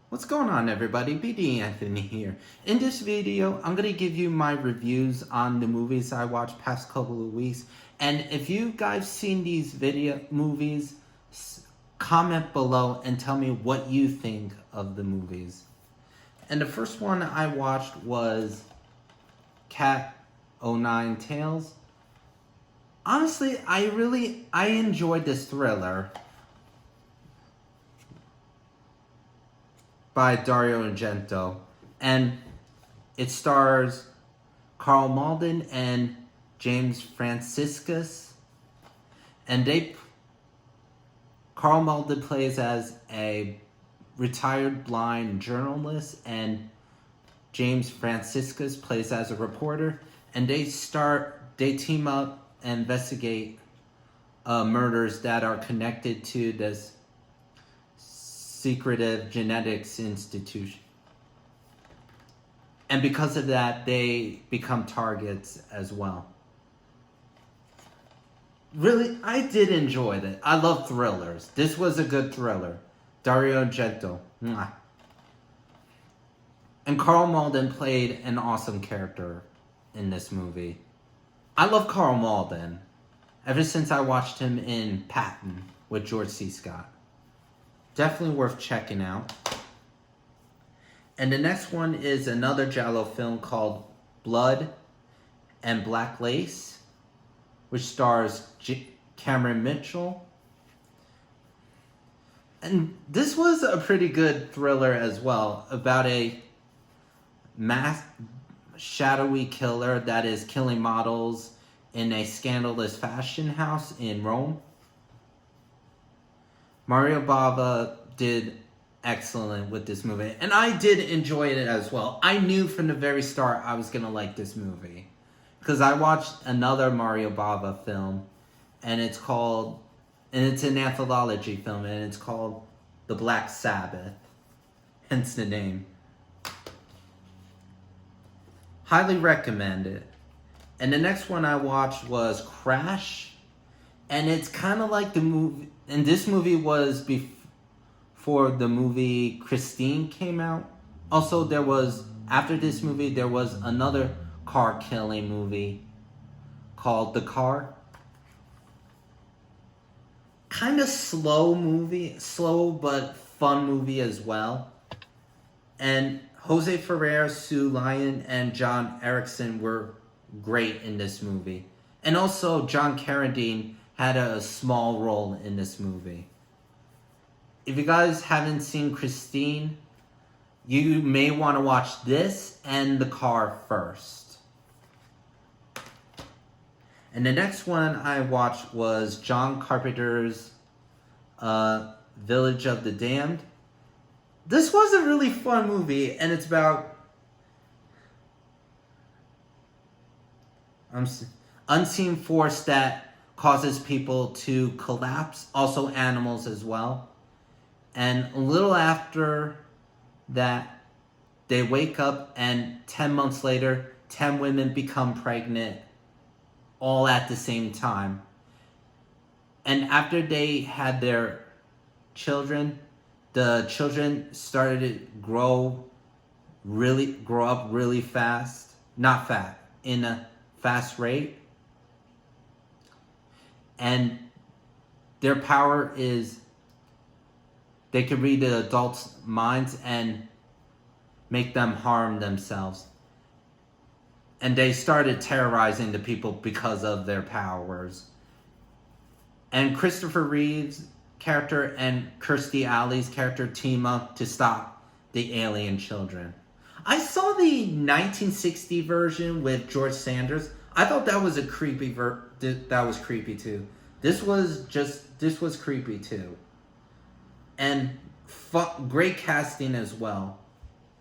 What's going on, everybody? BD Anthony here. In this video, I'm going to give you my reviews on the movies I watched past couple of weeks. And if you guys seen these movies, comment below and tell me what you think of the movies. And the first one I watched was Cat O' Nine Tails. Honestly, I enjoyed this thriller by Dario Argento, and it stars Carl Malden and James Franciscus, and Carl Malden plays as a retired blind journalist, and James Franciscus plays as a reporter, and they team up and investigate murders that are connected to this secretive genetics institution. And because of that, they become targets as well. Really, I did enjoy it. I love thrillers. This was a good thriller. Dario Argento. Mwah. And Carl Malden played an awesome character in this movie. I love Carl Malden ever since I watched him in Patton with George C. Scott. Definitely worth checking out. And the next one is another Giallo film called Blood and Black Lace, which stars Cameron Mitchell. And this was a pretty good thriller as well, about a shadowy killer that is killing models in a scandalous fashion house in Rome. Mario Bava did excellent with this movie, and I did enjoy it as well. I knew from the very start I was gonna like this movie because I watched another Mario Bava film, and it's an anthology film, and it's called The Black Sabbath, hence the name. Highly recommend it. And the next one I watched was Crash, and it's kind of like the movie. And this movie was before the movie Christine came out. Also, after this movie, there was another car killing movie called The Car. Kind of slow but fun movie as well. And Jose Ferrer, Sue Lyon, and John Erickson were great in this movie. And also, John Carradine had a small role in this movie. If you guys haven't seen Christine, you may want to watch this and The Car first. And the next one I watched was John Carpenter's Village of the Damned. This was a really fun movie, and it's about unseen force that causes people to collapse, also animals as well. And a little after that, they wake up, and 10 months later, 10 women become pregnant all at the same time. And after they had their children, the children started to grow up really fast. Not fat, in a fast rate. And their power is they can read the adults' minds and make them harm themselves. And they started terrorizing the people because of their powers. And Christopher Reeve's character and Kirstie Alley's character team up to stop the alien children. I saw the 1960 version with George Sanders. I thought that was a creepy that was creepy too. This was creepy too. And great casting as well.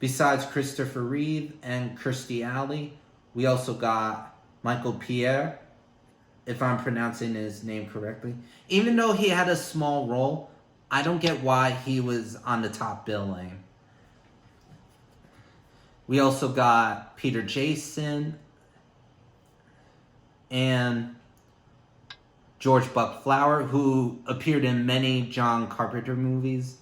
Besides Christopher Reeve and Kirstie Alley, we also got Michael Pierre, if I'm pronouncing his name correctly. Even though he had a small role, I don't get why he was on the top billing. We also got Peter Jason and George Buck Flower, who appeared in many John Carpenter movies.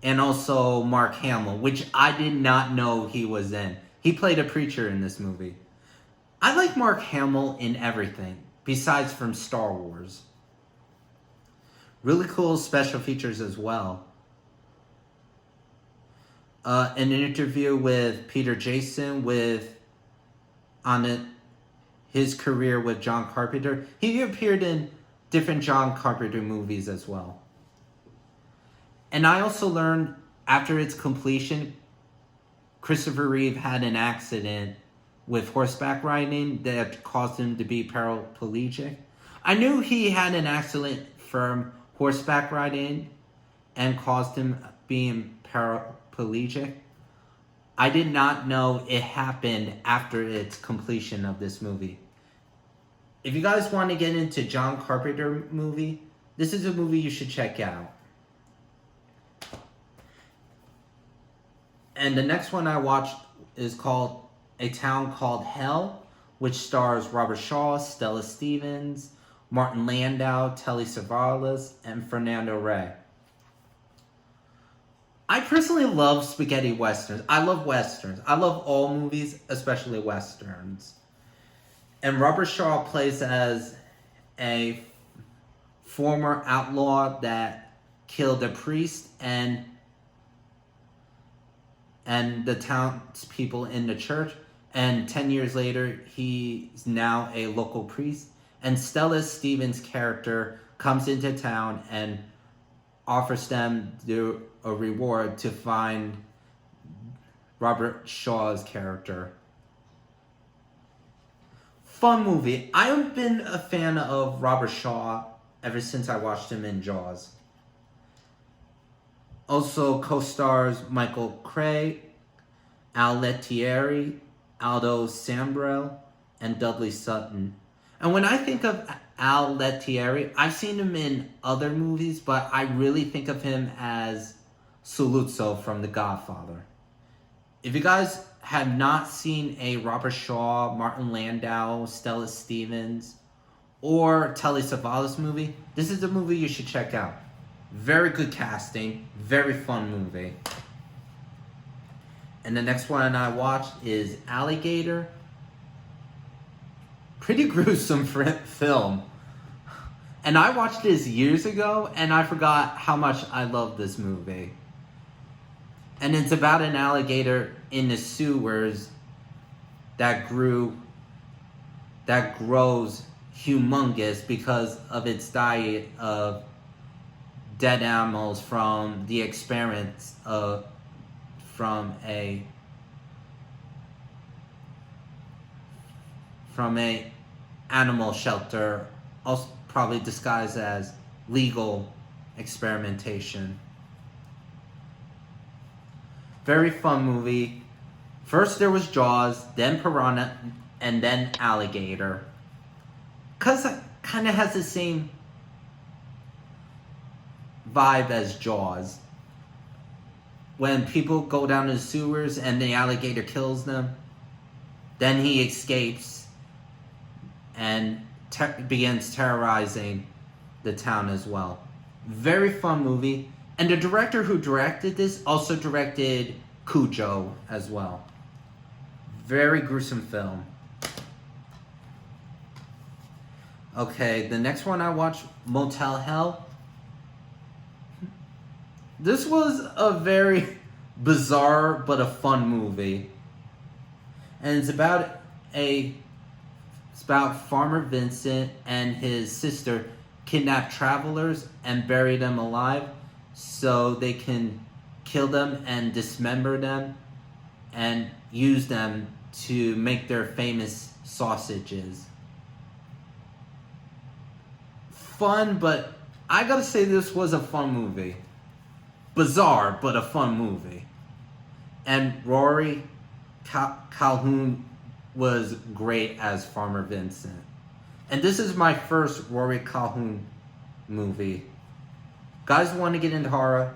and also Mark Hamill, which I did not know he was in. He played a preacher in this movie. I like Mark Hamill in everything, besides from Star Wars. Really cool special features as well. An interview with Peter Jason his career with John Carpenter. He appeared in different John Carpenter movies as well. And I also learned after its completion, Christopher Reeve had an accident with horseback riding that caused him to be paraplegic. I knew he had an accident from horseback riding and caused him being paraplegic. I did not know it happened after its completion of this movie. If you guys want to get into John Carpenter movie, this is a movie you should check out. And the next one I watched is called A Town Called Hell, which stars Robert Shaw, Stella Stevens, Martin Landau, Telly Savalas, and Fernando Rey. I personally love spaghetti westerns. I love westerns. I love all movies, especially westerns. And Robert Shaw plays as a former outlaw that killed a priest and the townspeople in the church. And 10 years later, he's now a local priest. And Stella Stevens' character comes into town and offers them a reward to find Robert Shaw's character. Fun movie. I have been a fan of Robert Shaw ever since I watched him in Jaws. Also co-stars Michael Craig, Al Lettieri, Aldo Sambrell, and Dudley Sutton. And when I think of Al Lettieri, I've seen him in other movies, but I really think of him as Saluzzo from The Godfather. If you guys have not seen a Robert Shaw, Martin Landau, Stella Stevens, or Telly Savalas movie, this is a movie you should check out. Very good casting, very fun movie. And the next one I watched is Alligator. Pretty gruesome film. And I watched this years ago, and I forgot how much I love this movie. And it's about an alligator in the sewers that grows humongous because of its diet of dead animals from the experiments from a animal shelter, also probably disguised as legal experimentation. Very fun movie. First there was Jaws, then Piranha, and then Alligator. Cause it kind of has the same vibe as Jaws. When people go down to the sewers and the alligator kills them, then he escapes and begins terrorizing the town as well. Very fun movie. And the director who directed this also directed Cujo as well. Very gruesome film. Okay, the next one I watched, Motel Hell. This was a very bizarre but a fun movie. And it's about Farmer Vincent and his sister kidnap travelers and bury them alive so they can kill them and dismember them and use them to make their famous sausages. Fun, but I gotta say this was a fun movie. Bizarre, but a fun movie. And Rory Calhoun was great as Farmer Vincent. And this is my first Rory Calhoun movie. Guys want to get into horror,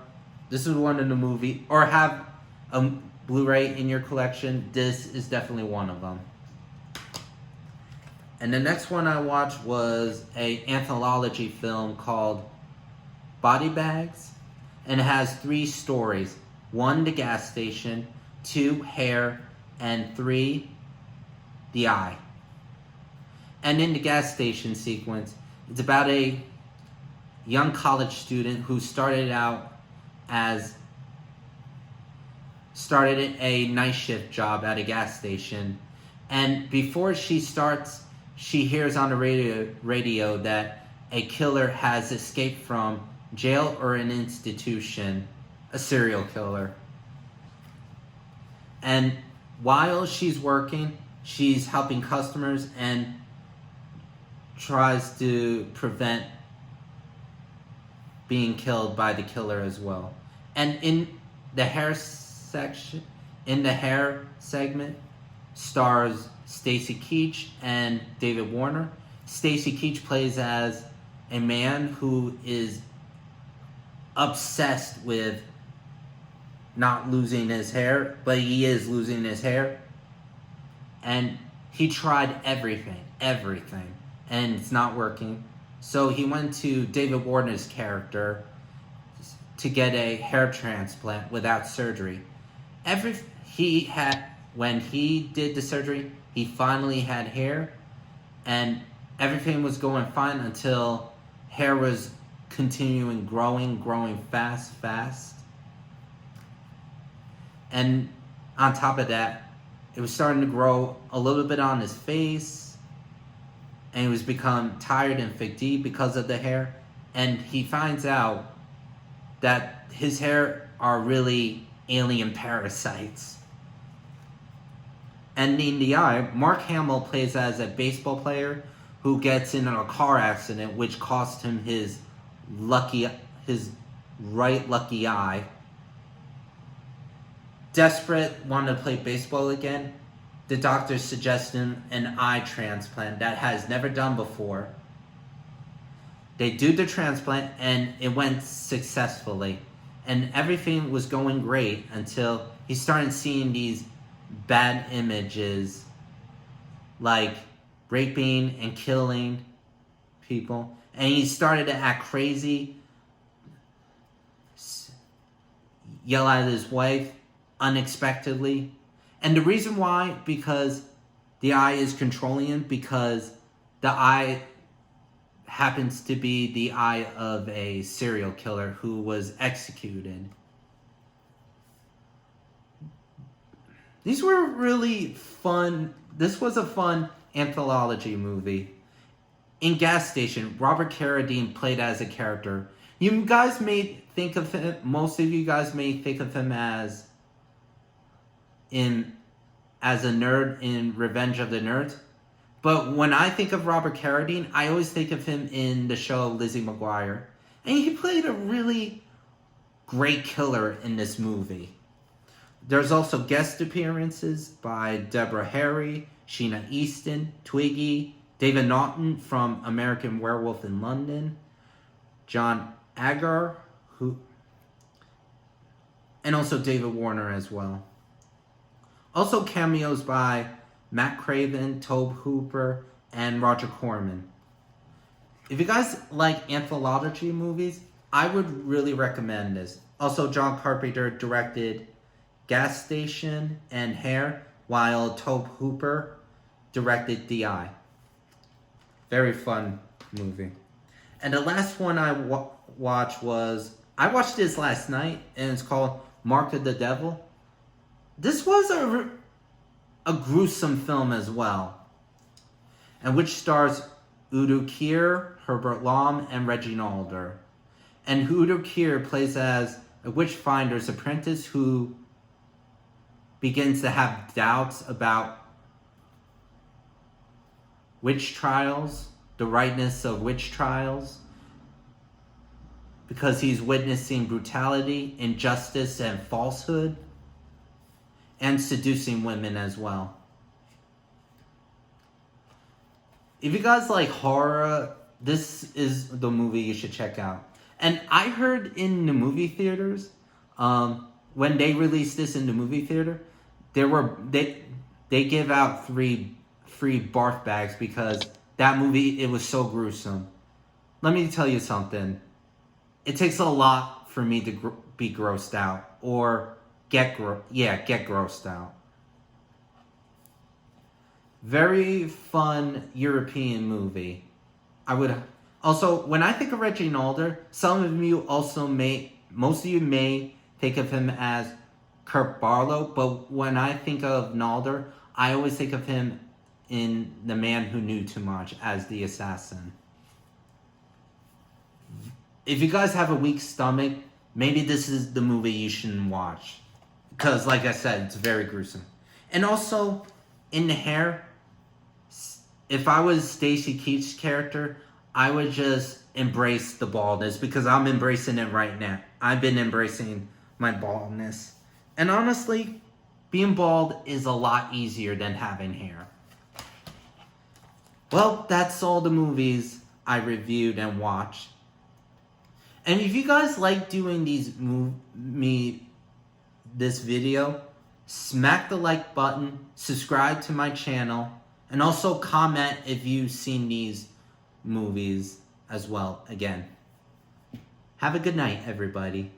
this is one in the movie, or have a Blu-ray in your collection, this is definitely one of them. And the next one I watched was an anthology film called Body Bags. and it has 3 stories. 1, the gas station, 2, hair, and 3, the eye. And in the gas station sequence, it's about a young college student who started a night shift job at a gas station. And before she starts, she hears on the radio that a killer has escaped from jail or an institution, a serial killer. And while she's working, she's helping customers and tries to prevent being killed by the killer as well. And in the hair segment, stars Stacy Keach and David Warner. Stacy Keach plays as a man who is obsessed with not losing his hair, but he is losing his hair. And he tried everything, and it's not working. So he went to David Warner's character to get a hair transplant without surgery. When he did the surgery, he finally had hair, and everything was going fine until hair was continuing growing fast. And on top of that, it was starting to grow a little bit on his face, and he was become tired and fatigued because of the hair. And he finds out that his hair are really alien parasites. And in the eye, Mark Hamill plays as a baseball player who gets in a car accident which cost him his right lucky eye. Desperate, wanting to play baseball again, the doctors suggest him an eye transplant that has never done before. They do the transplant and it went successfully. And everything was going great until he started seeing these bad images like raping and killing people. And he started to act crazy, yell at his wife unexpectedly. And the reason why, because the eye is controlling him, because the eye happens to be the eye of a serial killer who was executed. These were really fun. This was a fun anthology movie. In Gas Station, Robert Carradine played as a character. You guys may think of him, most of you guys may think of him as a nerd in Revenge of the Nerds. But when I think of Robert Carradine, I always think of him in the show Lizzie McGuire. And he played a really great killer in this movie. There's also guest appearances by Deborah Harry, Sheena Easton, Twiggy, David Naughton from American Werewolf in London, John Agar, and also David Warner as well. Also cameos by Matt Craven, Tobe Hooper, and Roger Corman. If you guys like anthology movies, I would really recommend this. Also, John Carpenter directed Gas Station and Hair, while Tobe Hooper directed The Eye. Very fun movie. And the last one I watched I watched this last night, and it's called Mark of the Devil. This was a gruesome film as well, and which stars Udo Kier, Herbert Lom, and Reggie Nalder. And Udo Kier plays as a witchfinder's apprentice who begins to have doubts about witch trials, the rightness of witch trials, because he's witnessing brutality, injustice, and falsehood, and seducing women as well. If you guys like horror, this is the movie you should check out. And I heard in the movie theaters, when they released this in the movie theater, they give out free barf bags because that movie, it was so gruesome. Let me tell you something. It takes a lot for me to be grossed out or get grossed out. Very fun European movie. I would also, when I think of Reggie Nalder, most of you may think of him as Kurt Barlow, but when I think of Nalder, I always think of him in The Man Who Knew Too Much as the assassin. If you guys have a weak stomach, maybe this is the movie you shouldn't watch. Because, like I said, it's very gruesome. And also, in the hair, if I was Stacy Keach's character, I would just embrace the baldness, because I'm embracing it right now. I've been embracing my baldness. And honestly, being bald is a lot easier than having hair. Well, that's all the movies I reviewed and watched. And if you guys like doing this video, smack the like button, subscribe to my channel, and also comment if you've seen these movies as well again. Have a good night, everybody.